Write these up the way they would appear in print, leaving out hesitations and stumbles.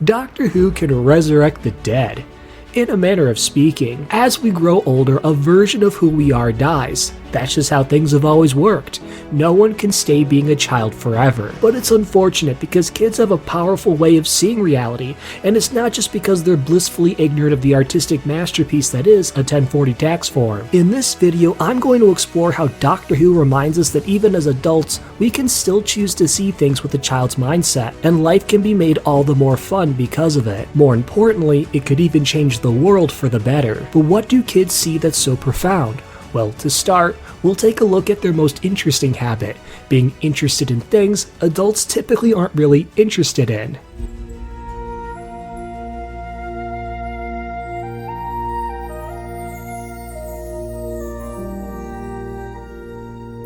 Doctor Who can resurrect the dead. In a manner of speaking, as we grow older, a version of who we are dies. That's just how things have always worked. No one can stay being a child forever. But it's unfortunate because kids have a powerful way of seeing reality, and it's not just because they're blissfully ignorant of the artistic masterpiece that is a 1040 tax form. In this video, I'm going to explore how Doctor Who reminds us that even as adults, we can still choose to see things with a child's mindset, and life can be made all the more fun because of it. More importantly, it could even change the world for the better. But what do kids see that's so profound? Well, to start, we'll take a look at their most interesting habit, being interested in things adults typically aren't really interested in.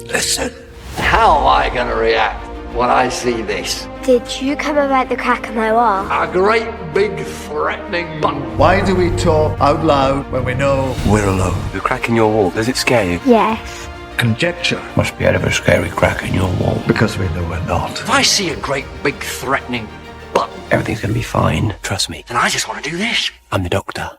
Listen, how am I going to react when I see this? Did you come about the crack of my wall? A great big threatening button. Why do we talk out loud when we know we're alone? The crack in your wall, does it scare you? Yes. Conjecture, Must be out of a scary crack in your wall. because we know we're not. If I see a great big threatening button, Everything's gonna be fine. Trust me. then I just want to do this. I'm the doctor.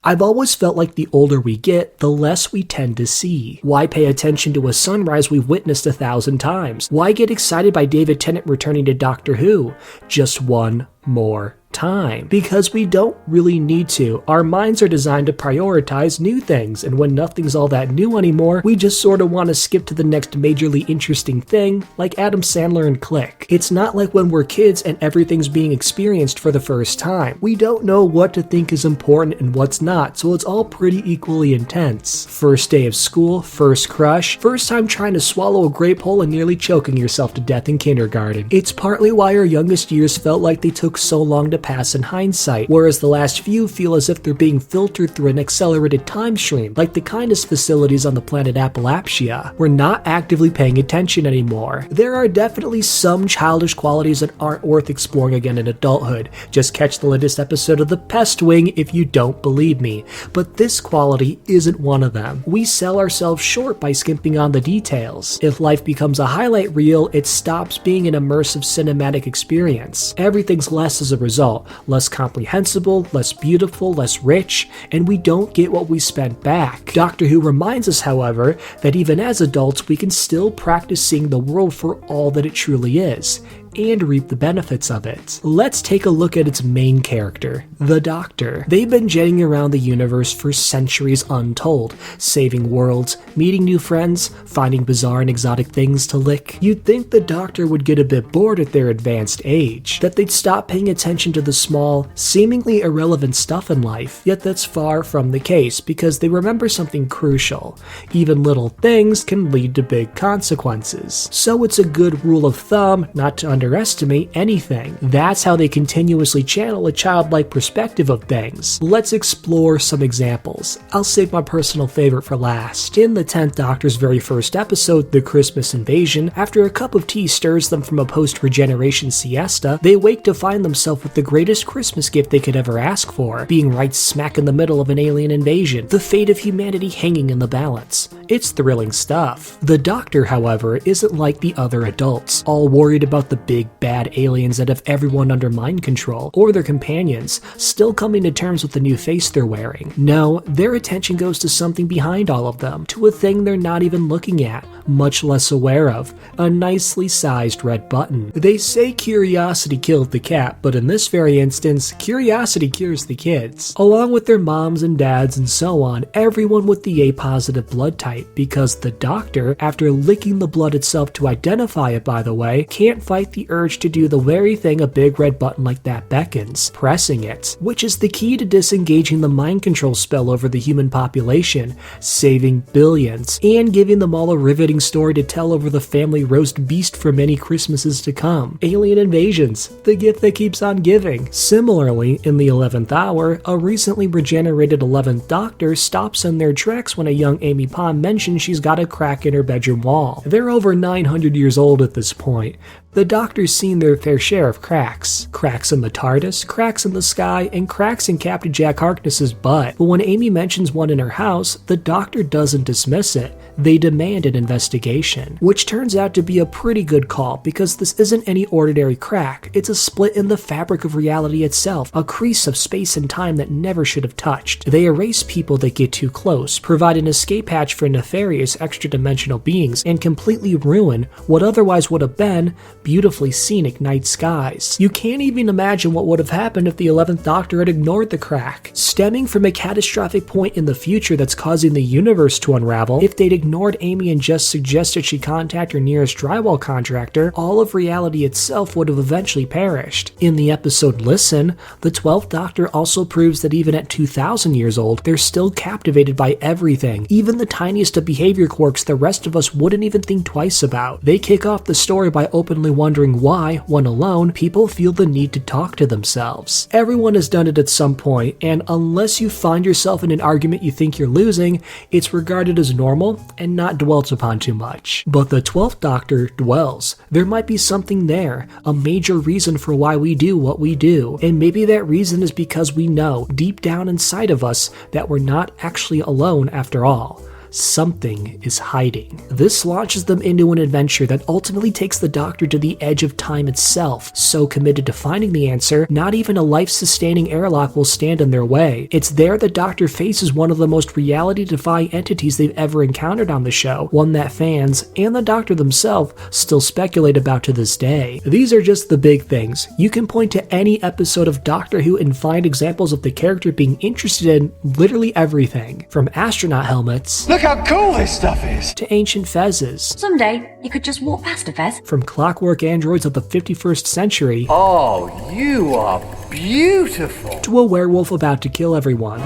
I've always felt like the older we get, the less we tend to see. Why pay attention to a sunrise we've witnessed 1,000 times? Why get excited by David Tennant returning to Doctor Who? Just one more time. Because we don't really need to. Our minds are designed to prioritize new things, and when nothing's all that new anymore, we just sort of want to skip to the next majorly interesting thing, like Adam Sandler and Click. It's not like when we're kids and everything's being experienced for the first time. We don't know what to think is important and what's not, so it's all pretty equally intense. First day of school, first crush, first time trying to swallow a grape whole and nearly choking yourself to death in kindergarten. It's partly why our youngest years felt like they took so long to pass in hindsight, whereas the last few feel as if they're being filtered through an accelerated time stream, like the kindest facilities on the planet Appalachia. We're not actively paying attention anymore. There are definitely some childish qualities that aren't worth exploring again in adulthood. Just catch the latest episode of The Pest Wing if you don't believe me. But this quality isn't one of them. We sell ourselves short by skimping on the details. If life becomes a highlight reel, it stops being an immersive cinematic experience. Everything's less as a result. Less comprehensible, less beautiful, less rich, and we don't get what we spent back. Doctor Who reminds us, however, that even as adults we can still practice seeing the world for all that it truly is, and reap the benefits of it. Let's take a look at its main character, the Doctor. They've been jetting around the universe for centuries untold, saving worlds, meeting new friends, finding bizarre and exotic things to lick. You'd think the Doctor would get a bit bored at their advanced age, that they'd stop paying attention to the small, seemingly irrelevant stuff in life, yet that's far from the case because they remember something crucial. Even little things can lead to big consequences. So it's a good rule of thumb not to underestimate anything. That's how they continuously channel a childlike perspective of things. Let's explore some examples. I'll save my personal favorite for last. In the 10th Doctor's very first episode, The Christmas Invasion, after a cup of tea stirs them from a post-regeneration siesta, they wake to find themselves with the greatest Christmas gift they could ever ask for, being right smack in the middle of an alien invasion, the fate of humanity hanging in the balance. It's thrilling stuff. The Doctor, however, isn't like the other adults, all worried about the big bad aliens that have everyone under mind control, or their companions, still coming to terms with the new face they're wearing. No, their attention goes to something behind all of them, to a thing they're not even looking at, much less aware of, a nicely sized red button. They say curiosity killed the cat, but in this very instance, curiosity cures the kids. Along with their moms and dads and so on, everyone with the A-positive blood type, because the Doctor, after licking the blood itself to identify it by the way, can't fight the urge to do the very thing a big red button like that beckons, pressing it, which is the key to disengaging the mind control spell over the human population, saving billions, and giving them all a riveting story to tell over the family roast beast for many Christmases to come. Alien invasions, the gift that keeps on giving. Similarly, in the 11th hour, a recently regenerated 11th Doctor stops in their tracks when a young Amy Pond mentions she's got a crack in her bedroom wall. They're over 900 years old at this point. The Doctor's seen their fair share of cracks. Cracks in the TARDIS, cracks in the sky, and cracks in Captain Jack Harkness's butt. But when Amy mentions one in her house, the Doctor doesn't dismiss it. They demand an investigation, which turns out to be a pretty good call because this isn't any ordinary crack. It's a split in the fabric of reality itself, a crease of space and time that never should have touched. They erase people that get too close, provide an escape hatch for nefarious extra-dimensional beings, and completely ruin what otherwise would have been beautifully scenic night skies. You can't even imagine what would have happened if the 11th Doctor had ignored the crack. Stemming from a catastrophic point in the future that's causing the universe to unravel, if they'd ignored Amy and just suggested she contact her nearest drywall contractor, all of reality itself would have eventually perished. In the episode Listen, the 12th Doctor also proves that even at 2,000 years old, they're still captivated by everything, even the tiniest of behavior quirks the rest of us wouldn't even think twice about. They kick off the story by openly wondering why, when alone, people feel the need to talk to themselves. Everyone has done it at some point, and unless you find yourself in an argument you think you're losing, it's regarded as normal and not dwelt upon too much. But the 12th Doctor dwells. There might be something there, a major reason for why we do what we do, and maybe that reason is because we know, deep down inside of us, that we're not actually alone after all. Something is hiding. This launches them into an adventure that ultimately takes the Doctor to the edge of time itself. So committed to finding the answer, not even a life-sustaining airlock will stand in their way. It's there the Doctor faces one of the most reality-defying entities they've ever encountered on the show, one that fans, and the Doctor themselves, still speculate about to this day. These are just the big things. You can point to any episode of Doctor Who and find examples of the character being interested in literally everything, from astronaut helmets, Look how cool this stuff is! to ancient fezzes, Someday, you could just walk past a fez. from clockwork androids of the 51st century, Oh, you are beautiful! to a werewolf about to kill everyone.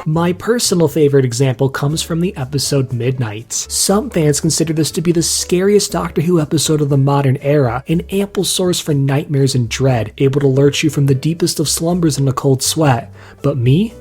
My personal favorite example comes from the episode Midnights. Some fans consider this to be the scariest Doctor Who episode of the modern era, an ample source for nightmares and dread, able to lurch you from the deepest of slumbers in a cold sweat. But me?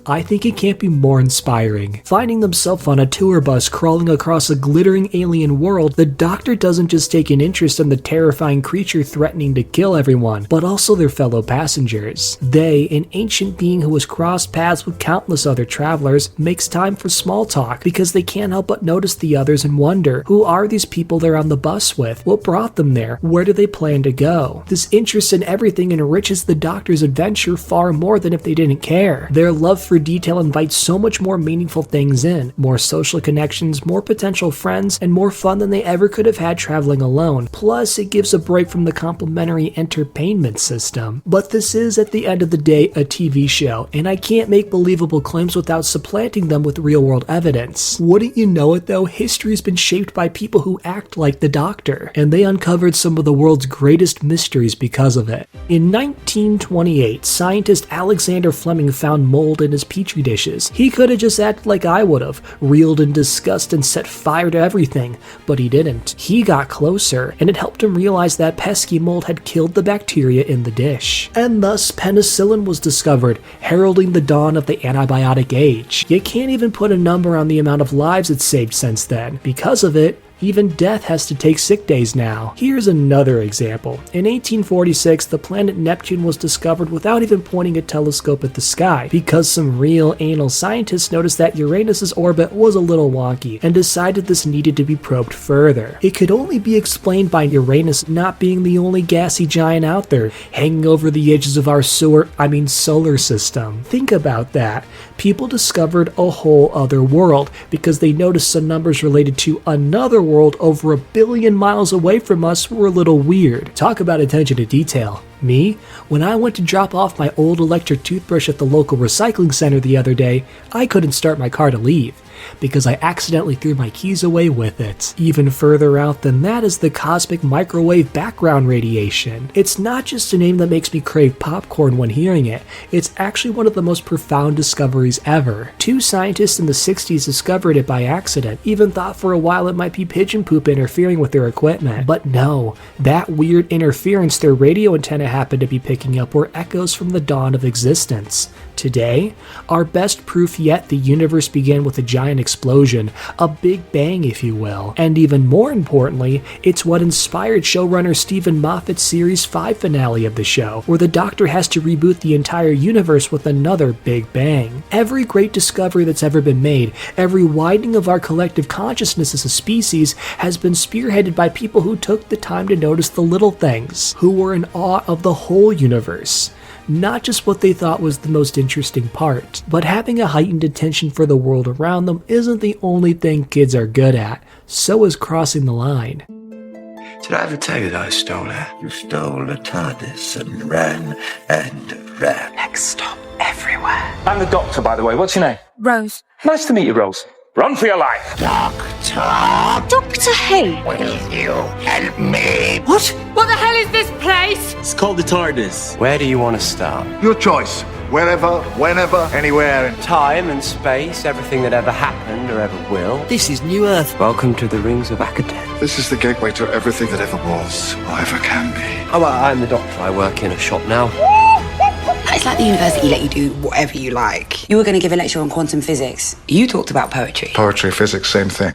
I think it can't be more inspiring. Finding themselves on a tour bus crawling across a glittering alien world, the Doctor doesn't just take an interest in the terrifying creature threatening to kill everyone, but also their fellow passengers. They, an ancient being who has crossed paths with countless other travelers, makes time for small talk because they can't help but notice the others and wonder, who are these people they're on the bus with? What brought them there? Where do they plan to go? This interest in everything enriches the Doctor's adventure far more than if they didn't care. Their love for detail invites so much more meaningful things in, more social connections, more potential friends, and more fun than they ever could have had traveling alone. Plus, it gives a break from the complimentary entertainment system. But this is, at the end of the day, a TV show, and I can't make believable claims without supplanting them with real-world evidence. Wouldn't you know it though, history's been shaped by people who act like the Doctor, and they uncovered some of the world's greatest mysteries because of it. In 1928, scientist Alexander Fleming found mold in his petri dishes. He could have just acted like I would have, reeled in disgust and set fire to everything, but he didn't. He got closer, and it helped him realize that pesky mold had killed the bacteria in the dish. And thus, penicillin was discovered, heralding the dawn of the antibiotic age. You can't even put a number on the amount of lives it's saved since then. Because of it, even death has to take sick days now. Here's another example. In 1846, the planet Neptune was discovered without even pointing a telescope at the sky, because some real anal scientists noticed that Uranus's orbit was a little wonky, and decided this needed to be probed further. It could only be explained by Uranus not being the only gassy giant out there, hanging over the edges of our solar system. Think about that. People discovered a whole other world, because they noticed some numbers related to another world over 1 billion miles away from us were a little weird. Talk about attention to detail. Me? When I went to drop off my old electric toothbrush at the local recycling center the other day, I couldn't start my car to leave, because I accidentally threw my keys away with it. Even further out than that is the cosmic microwave background radiation. It's not just a name that makes me crave popcorn when hearing it, it's actually one of the most profound discoveries ever. Two scientists in the 60s discovered it by accident, even thought for a while it might be pigeon poop interfering with their equipment. But no, that weird interference their radio antenna happened to be picking up were echoes from the dawn of existence. Today, our best proof yet, the universe began with a giant explosion, a big bang if you will. And even more importantly, it's what inspired showrunner Stephen Moffat's Series 5 finale of the show, where the Doctor has to reboot the entire universe with another big bang. Every great discovery that's ever been made, every widening of our collective consciousness as a species, has been spearheaded by people who took the time to notice the little things, who were in awe of the whole universe. Not just what they thought was the most interesting part, but having a heightened attention for the world around them isn't the only thing kids are good at, so is crossing the line. Did I ever tell you that I stole it? You stole a TARDIS and ran and ran. Next stop everywhere. I'm the Doctor, by the way. What's your name? Rose. Nice to meet you, Rose. Run for your life. Doctor who? Will you help me? What? What the hell is this place? It's called the TARDIS. Where do you want to start? Your choice. Wherever, whenever, anywhere. Time and space, everything that ever happened or ever will. This is New Earth. Welcome to the Rings of Akhaten. This is the gateway to everything that ever was, or ever can be. Oh, I'm the Doctor. I work in a shop now. It's like the university let you do whatever you like. You were going to give a lecture on quantum physics. You talked about poetry. Poetry, physics, same thing.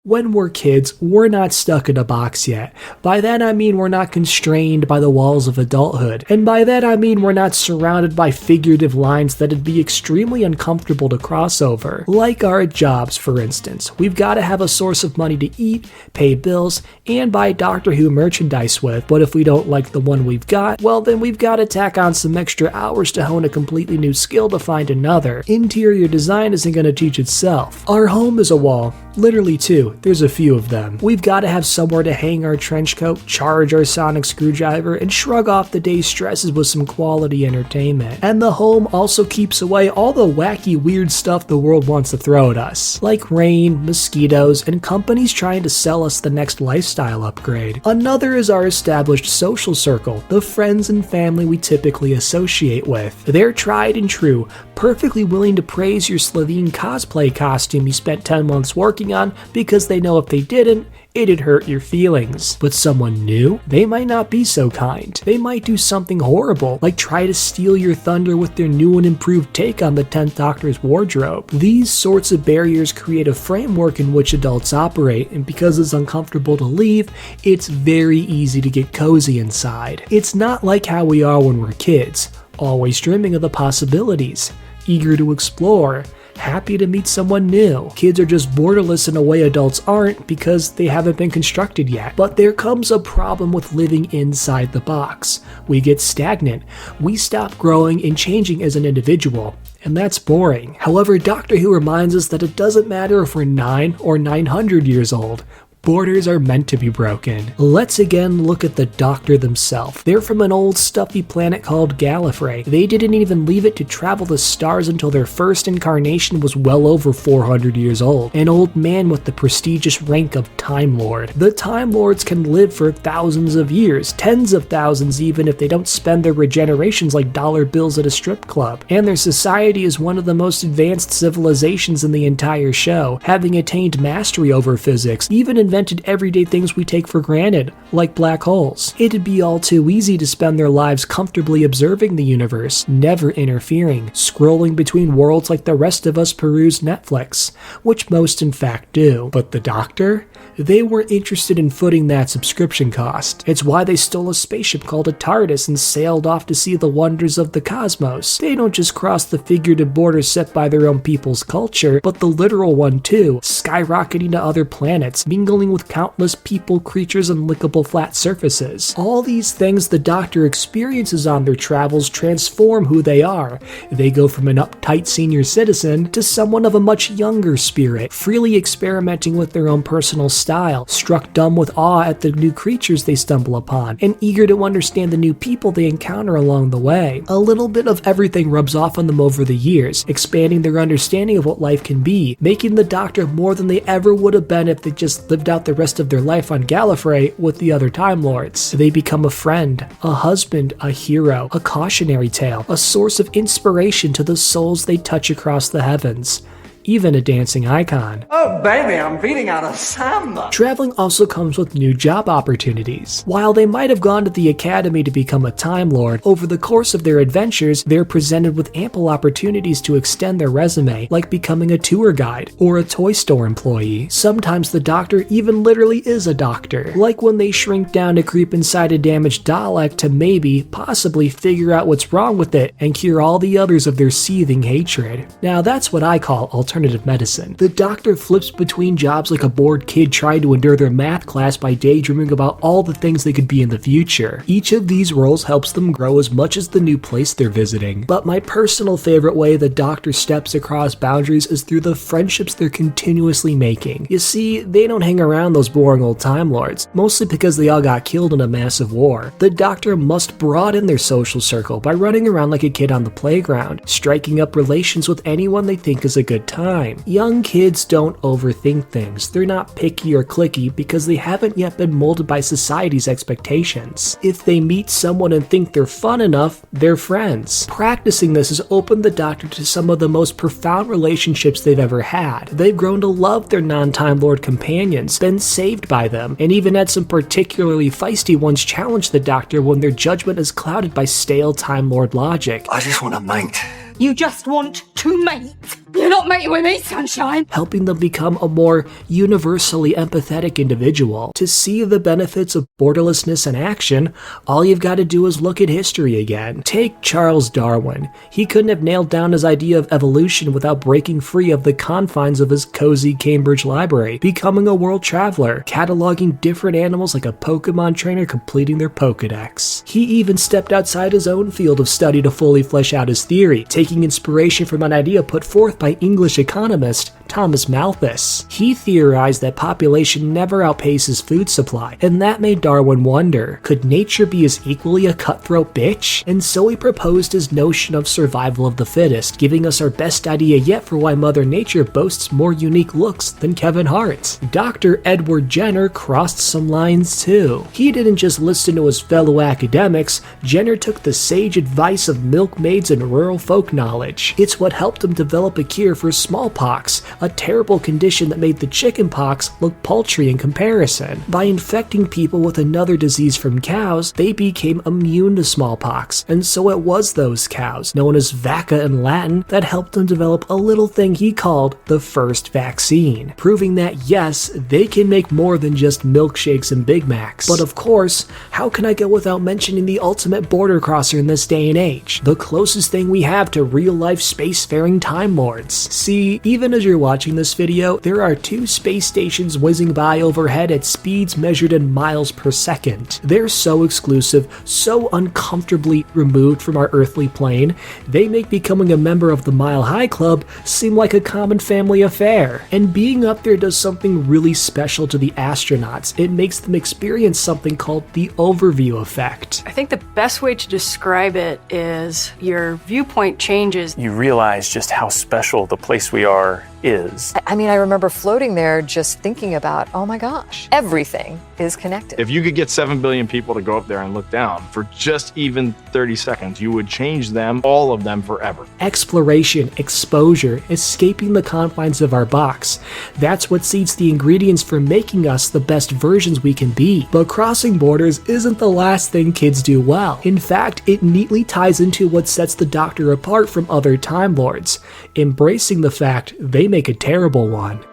When we're kids, we're not stuck in a box yet. By that I mean we're not constrained by the walls of adulthood. And by that I mean we're not surrounded by figurative lines that'd be extremely uncomfortable to cross over. Like our jobs, for instance. We've got to have a source of money to eat, pay bills, and buy Doctor Who merchandise with. But if we don't like the one we've got, well then we've got to tack on some extra hours to hone a completely new skill to find another. Interior design isn't going to teach itself. Our home is a wall. Literally two. There's a few of them. We've got to have somewhere to hang our trench coat, charge our sonic screwdriver, and shrug off the day's stresses with some quality entertainment. And the home also keeps away all the wacky, weird stuff the world wants to throw at us, like rain, mosquitoes, and companies trying to sell us the next lifestyle upgrade. Another is our established social circle, the friends and family we typically associate with. They're tried and true, perfectly willing to praise your Slovene cosplay costume you spent 10 months working on because they know if they didn't, it'd hurt your feelings. But someone new? They might not be so kind. They might do something horrible, like try to steal your thunder with their new and improved take on the 10th Doctor's wardrobe. These sorts of barriers create a framework in which adults operate, and because it's uncomfortable to leave, it's very easy to get cozy inside. It's not like how we are when we're kids, always dreaming of the possibilities, eager to explore, happy to meet someone new. Kids are just borderless in a way adults aren't because they haven't been constructed yet. But there comes a problem with living inside the box. We get stagnant. We stop growing and changing as an individual. And that's boring. However, Doctor Who reminds us that it doesn't matter if we're 9 or 900 years old. Borders are meant to be broken. Let's again look at the Doctor themselves. They're from an old stuffy planet called Gallifrey. They didn't even leave it to travel the stars until their first incarnation was well over 400 years old. An old man with the prestigious rank of Time Lord. The Time Lords can live for thousands of years, tens of thousands even if they don't spend their regenerations like dollar bills at a strip club. And their society is one of the most advanced civilizations in the entire show, having attained mastery over physics, even invented everyday things we take for granted, like black holes. It'd be all too easy to spend their lives comfortably observing the universe, never interfering, scrolling between worlds like the rest of us peruse Netflix, which most in fact do. But the Doctor? They were interested in footing that subscription cost. It's why they stole a spaceship called a TARDIS and sailed off to see the wonders of the cosmos. They don't just cross the figurative border set by their own people's culture, but the literal one too, skyrocketing to other planets, mingling with countless people, creatures, and lickable flat surfaces. All these things the Doctor experiences on their travels transform who they are. They go from an uptight senior citizen to someone of a much younger spirit, freely experimenting with their own personal style, struck dumb with awe at the new creatures they stumble upon, and eager to understand the new people they encounter along the way. A little bit of everything rubs off on them over the years, expanding their understanding of what life can be, making the Doctor more than they ever would have been if they just lived out the rest of their life on Gallifrey with the other Time Lords. They become a friend, a husband, a hero, a cautionary tale, a source of inspiration to the souls they touch across the heavens. even a dancing icon. Oh, baby, I'm feeling out of samba. Traveling also comes with new job opportunities. While they might have gone to the academy to become a Time Lord, over the course of their adventures, they're presented with ample opportunities to extend their resume, like becoming a tour guide or a toy store employee. Sometimes the doctor even literally is a doctor, like when they shrink down to creep inside a damaged Dalek to maybe, possibly figure out what's wrong with it and cure all the others of their seething hatred. Now that's what I call alternative medicine. The doctor flips between jobs like a bored kid trying to endure their math class by daydreaming about all the things they could be in the future. Each of these roles helps them grow as much as the new place they're visiting. But my personal favorite way the doctor steps across boundaries is through the friendships they're continuously making. You see, they don't hang around those boring old Time Lords, mostly because they all got killed in a massive war. The doctor must broaden their social circle by running around like a kid on the playground, striking up relations with anyone they think is a good time. Young kids don't overthink things. They're not picky or cliquey because they haven't yet been molded by society's expectations. If they meet someone and think they're fun enough, they're friends. Practicing this has opened the doctor to some of the most profound relationships they've ever had. They've grown to love their non-Time Lord companions, been saved by them, and even had some particularly feisty ones challenge the doctor when their judgment is clouded by stale Time Lord logic. I just want a mate. You just want to mate. You're not mating with me, sunshine. Helping them become a more universally empathetic individual. To see the benefits of borderlessness in action, all you've got to do is look at history again. Take Charles Darwin. He couldn't have nailed down his idea of evolution without breaking free of the confines of his cozy Cambridge library, becoming a world traveler, cataloging different animals like a Pokemon trainer completing their Pokedex. He even stepped outside his own field of study to fully flesh out his theory, taking inspiration from an idea put forth by English economist Thomas Malthus. He theorized that population never outpaces food supply, and that made Darwin wonder, could nature be as equally a cutthroat bitch? And so he proposed his notion of survival of the fittest, giving us our best idea yet for why Mother Nature boasts more unique looks than Kevin Hart. Dr. Edward Jenner crossed some lines too. He didn't just listen to his fellow academics, Jenner took the sage advice of milkmaids and rural folk knowledge. It's what helped him develop a cure for smallpox, a terrible condition that made the chickenpox look paltry in comparison. By infecting people with another disease from cows, they became immune to smallpox, and so it was those cows, known as vacca in Latin, that helped him develop a little thing he called the first vaccine, proving that yes, they can make more than just milkshakes and Big Macs. But of course, how can I go without mentioning the ultimate border crosser in this day and age, the closest thing we have to real-life spacefaring Time Lords. See, even as you're watching this video, there are 2 space stations whizzing by overhead at speeds measured in miles per second. They're so exclusive, so uncomfortably removed from our earthly plane, they make becoming a member of the Mile High Club seem like a common family affair. And being up there does something really special to the astronauts. It makes them experience something called the overview effect. I think the best way to describe it is your viewpoint changes. You realize just how special the place we are is. I mean, I remember floating there just thinking about, oh my gosh, everything is connected. If you could get 7 billion people to go up there and look down for just even 30 seconds, you would change them, all of them, forever. Exploration, exposure, escaping the confines of our box. That's what seeds the ingredients for making us the best versions we can be. But crossing borders isn't the last thing kids do well. In fact, it neatly ties into what sets the Doctor apart from other Time Lords, embracing the fact they make a terrible one.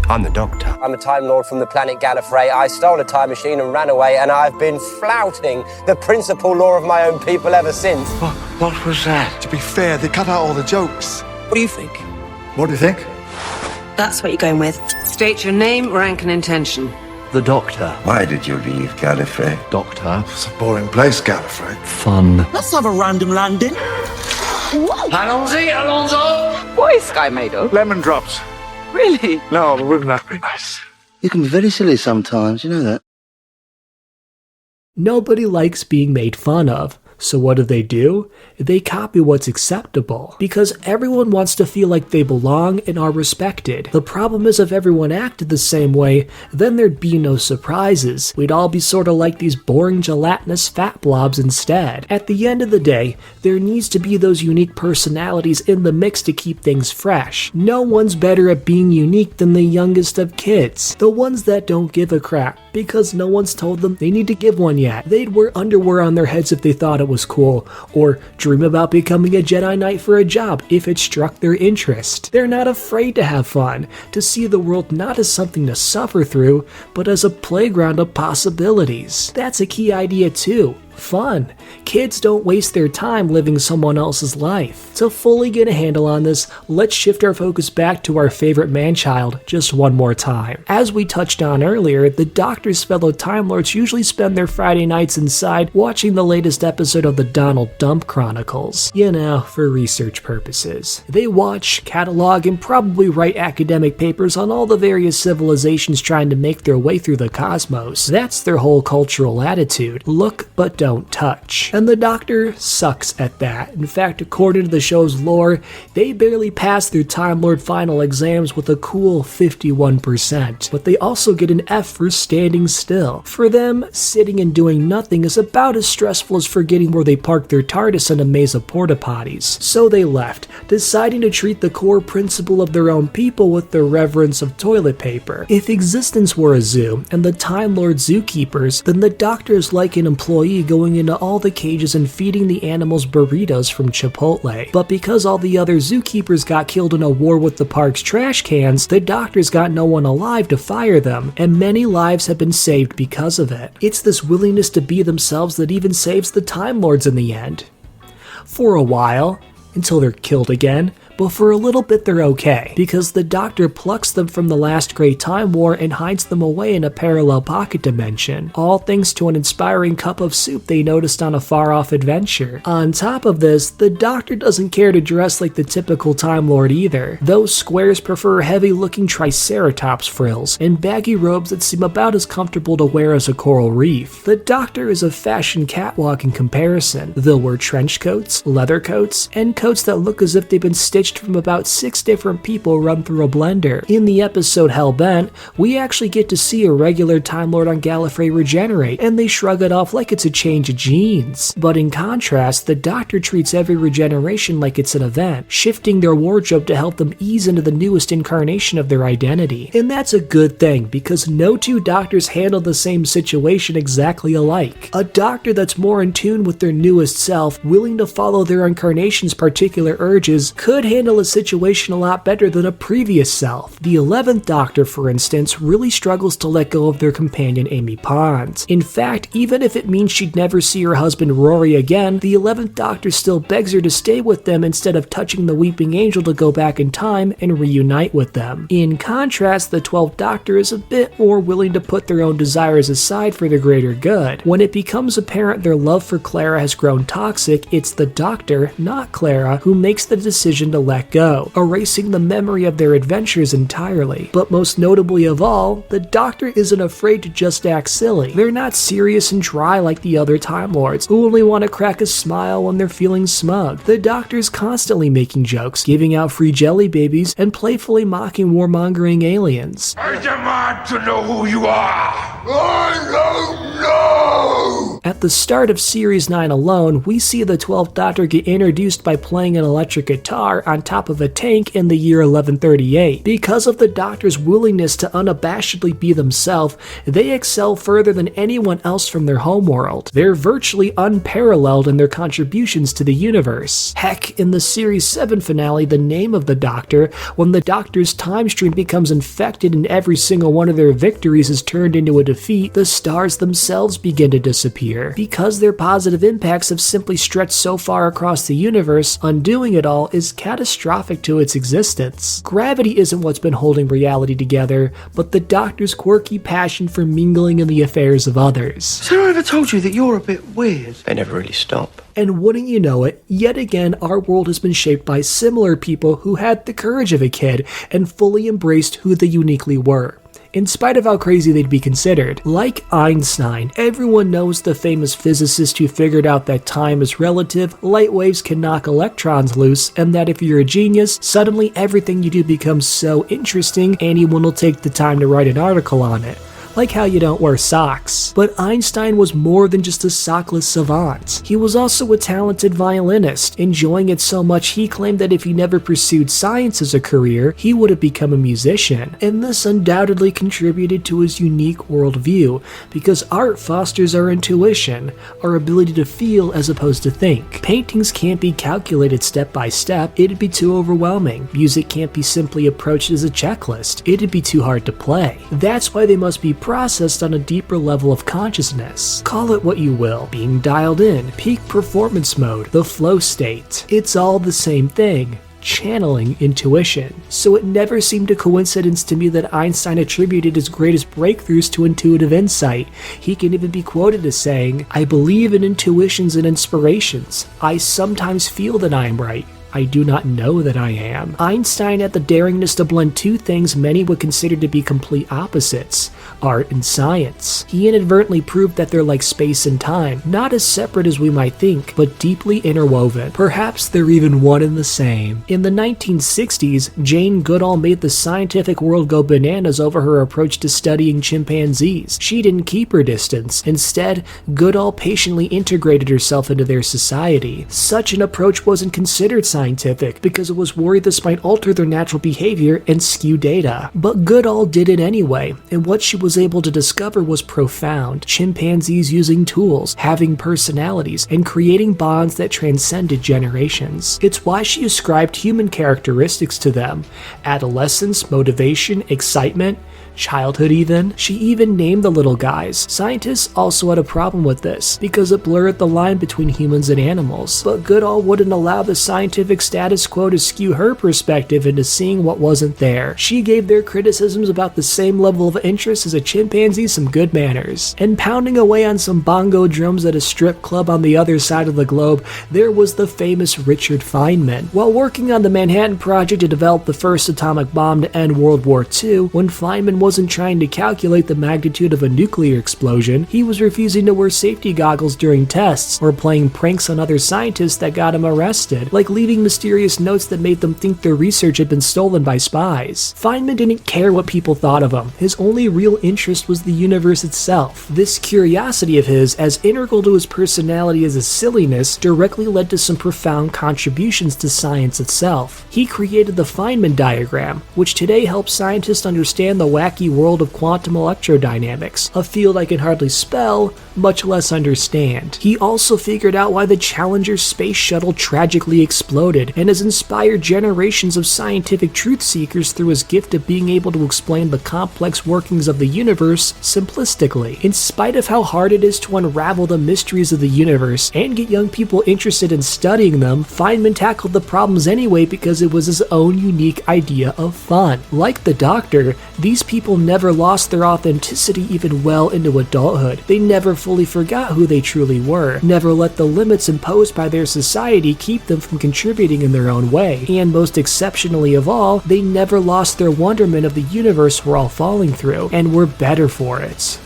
I'm the Doctor. I'm a Time Lord from the planet Gallifrey. I stole a time machine and ran away, and I've been flouting the principal law of my own people ever since. What was that? To be fair, they cut out all the jokes. What do you think? What do you think? That's what you're going with. State your name, rank, and intention. The Doctor. Why did you leave Gallifrey? Doctor. It's a boring place, Gallifrey. Fun. Let's have a random landing. Allons-y, allons-y. What is Sky made of? Lemon drops. Really? No, but wouldn't that be nice? You can be very silly sometimes, you know that. Nobody likes being made fun of. So what do? They copy what's acceptable. Because everyone wants to feel like they belong and are respected. The problem is if everyone acted the same way, then there'd be no surprises. We'd all be sort of like these boring gelatinous fat blobs instead. At the end of the day, there needs to be those unique personalities in the mix to keep things fresh. No one's better at being unique than the youngest of kids. The ones that don't give a crap, because no one's told them they need to give one yet. They'd wear underwear on their heads if they thought it was cool, or dream about becoming a Jedi Knight for a job if it struck their interest. They're not afraid to have fun, to see the world not as something to suffer through, but as a playground of possibilities. That's a key idea too. Fun. Kids don't waste their time living someone else's life. To fully get a handle on this, let's shift our focus back to our favorite man-child just one more time. As we touched on earlier, the Doctor's fellow Time Lords usually spend their Friday nights inside watching the latest episode of the Donald Dump Chronicles. You know, for research purposes. They watch, catalog, and probably write academic papers on all the various civilizations trying to make their way through the cosmos. That's their whole cultural attitude. Look, but don't touch. And the Doctor sucks at that. In fact, according to the show's lore, they barely pass their Time Lord final exams with a cool 51%. But they also get an F for standing still. For them, sitting and doing nothing is about as stressful as forgetting where they parked their TARDIS in a maze of porta potties. So they left, deciding to treat the core principle of their own people with the reverence of toilet paper. If existence were a zoo, and the Time Lord zookeepers, then the Doctor is like an employee going into all the cages and feeding the animals burritos from Chipotle. But because all the other zookeepers got killed in a war with the park's trash cans, the Doctor's got no one alive to fire them, and many lives have been saved because of it. It's this willingness to be themselves that even saves the Time Lords in the end. For a while, until they're killed again. But for a little bit they're okay, because the Doctor plucks them from the last Great Time War and hides them away in a parallel pocket dimension, all thanks to an inspiring cup of soup they noticed on a far-off adventure. On top of this, the Doctor doesn't care to dress like the typical Time Lord either. Those squares prefer heavy-looking Triceratops frills and baggy robes that seem about as comfortable to wear as a coral reef. The Doctor is a fashion catwalk in comparison. They'll wear trench coats, leather coats, and coats that look as if they've been stitched from about 6 different people run through a blender. In the episode Hellbent, we actually get to see a regular Time Lord on Gallifrey regenerate, and they shrug it off like it's a change of genes. But in contrast, the Doctor treats every regeneration like it's an event, shifting their wardrobe to help them ease into the newest incarnation of their identity. And that's a good thing, because no two Doctors handle the same situation exactly alike. A Doctor that's more in tune with their newest self, willing to follow their incarnation's particular urges, could handle a situation a lot better than a previous self. The 11th Doctor, for instance, really struggles to let go of their companion Amy Pond. In fact, even if it means she'd never see her husband Rory again, the 11th Doctor still begs her to stay with them instead of touching the Weeping Angel to go back in time and reunite with them. In contrast, the 12th Doctor is a bit more willing to put their own desires aside for the greater good. When it becomes apparent their love for Clara has grown toxic, it's the Doctor, not Clara, who makes the decision to let go, erasing the memory of their adventures entirely. But most notably of all, the Doctor isn't afraid to just act silly. They're not serious and dry like the other Time Lords, who only want to crack a smile when they're feeling smug. The Doctor's constantly making jokes, giving out free jelly babies, and playfully mocking warmongering aliens. I demand to know who you are! I don't know! At the start of Series 9 alone, we see the 12th Doctor get introduced by playing an electric guitar on top of a tank in the year 1138. Because of the Doctor's willingness to unabashedly be themselves, they excel further than anyone else from their homeworld. They're virtually unparalleled in their contributions to the universe. Heck, in the Series 7 finale, The Name of the Doctor, when the Doctor's time stream becomes infected and every single one of their victories is turned into a defeat, the stars themselves begin to disappear. Because their positive impacts have simply stretched so far across the universe, undoing it all is catastrophic to its existence. Gravity isn't what's been holding reality together, but the Doctor's quirky passion for mingling in the affairs of others. Has anyone ever told you that you're a bit weird? They never really stop. And wouldn't you know it, yet again our world has been shaped by similar people who had the courage of a kid and fully embraced who they uniquely were. in spite of how crazy they'd be considered. Like Einstein, everyone knows the famous physicist who figured out that time is relative, light waves can knock electrons loose, and that if you're a genius, suddenly everything you do becomes so interesting anyone will take the time to write an article on it. Like how you don't wear socks. But Einstein was more than just a sockless savant. He was also a talented violinist, enjoying it so much he claimed that if he never pursued science as a career, he would have become a musician. And this undoubtedly contributed to his unique worldview, because art fosters our intuition, our ability to feel as opposed to think. Paintings can't be calculated step by step, it'd be too overwhelming. Music can't be simply approached as a checklist, it'd be too hard to play. That's why they must be processed on a deeper level of consciousness. Call it what you will, being dialed in, peak performance mode, the flow state. It's all the same thing. Channeling intuition. So it never seemed a coincidence to me that Einstein attributed his greatest breakthroughs to intuitive insight. He can even be quoted as saying, "I believe in intuitions and inspirations. I sometimes feel that I am right. I do not know that I am." Einstein had the daringness to blend two things many would consider to be complete opposites, art and science. He inadvertently proved that they're like space and time, not as separate as we might think, but deeply interwoven. Perhaps they're even one and the same. In the 1960s, Jane Goodall made the scientific world go bananas over her approach to studying chimpanzees. She didn't keep her distance. Instead, Goodall patiently integrated herself into their society. Such an approach wasn't considered scientific because it was worried this might alter their natural behavior and skew data. But Goodall did it anyway, and what she was able to discover was profound. Chimpanzees using tools, having personalities, and creating bonds that transcended generations. It's why she ascribed human characteristics to them: adolescence, motivation, excitement, childhood even. She even named the little guys. Scientists also had a problem with this, because it blurred the line between humans and animals. But Goodall wouldn't allow the scientific status quo to skew her perspective into seeing what wasn't there. She gave their criticisms about the same level of interest as a chimpanzee some good manners. And pounding away on some bongo drums at a strip club on the other side of the globe, there was the famous Richard Feynman. While working on the Manhattan Project to develop the first atomic bomb to end World War II, when Feynman wasn't trying to calculate the magnitude of a nuclear explosion, he was refusing to wear safety goggles during tests, or playing pranks on other scientists that got him arrested, like leaving mysterious notes that made them think their research had been stolen by spies. Feynman didn't care what people thought of him. His only real interest was the universe itself. This curiosity of his, as integral to his personality as his silliness, directly led to some profound contributions to science itself. He created the Feynman diagram, which today helps scientists understand the wacky world of quantum electrodynamics, a field I can hardly spell, much less understand. He also figured out why the Challenger space shuttle tragically exploded, and has inspired generations of scientific truth seekers through his gift of being able to explain the complex workings of the universe simplistically. In spite of how hard it is to unravel the mysteries of the universe and get young people interested in studying them, Feynman tackled the problems anyway because it was his own unique idea of fun. Like the Doctor, these people never lost their authenticity even well into adulthood. They never fully forgot who they truly were, never let the limits imposed by their society keep them from contributing in their own way, and most exceptionally of all, they never lost their wonderment of the universe we're all falling through, and were better for it.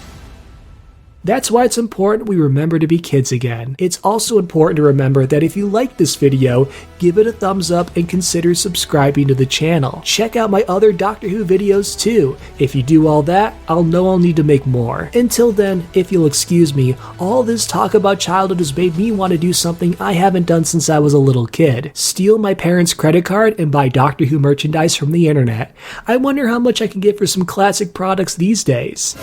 That's why it's important we remember to be kids again. It's also important to remember that if you like this video, give it a thumbs up and consider subscribing to the channel. Check out my other Doctor Who videos too. If you do all that, I'll know I'll need to make more. Until then, if you'll excuse me, all this talk about childhood has made me want to do something I haven't done since I was a little kid. Steal my parents' credit card and buy Doctor Who merchandise from the internet. I wonder how much I can get for some classic products these days.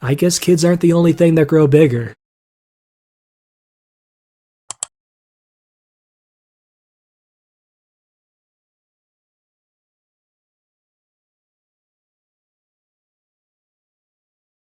I guess kids aren't the only thing that grow bigger.